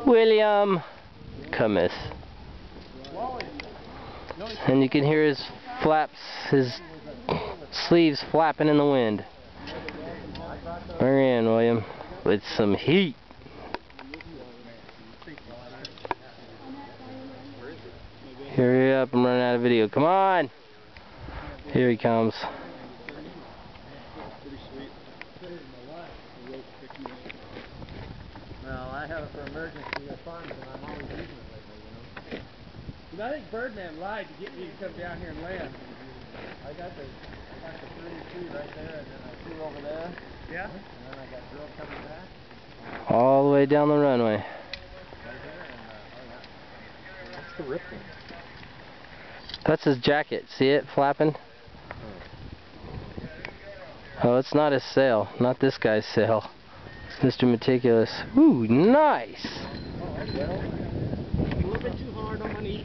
William Cummins. And you can hear his flaps, his sleeves flapping in the wind. Bring her in, William, with some heat. Hurry up, I'm running out of video. Come on! Here he comes. Well, I have it for emergency funds, and I'm always using it lately, you know. I think Birdman lied to get me to come down here and land. I got the 33 right there, and then I flew over there. Yeah. And then I got drilled coming back. All the way down the runway. Right here, and what's the rip thing? That's his jacket. See it flapping? Oh, it's not his sail. Not this guy's sail. Mr. Meticulous. Ooh, nice! Oh, well, a little bit too hard on my knee.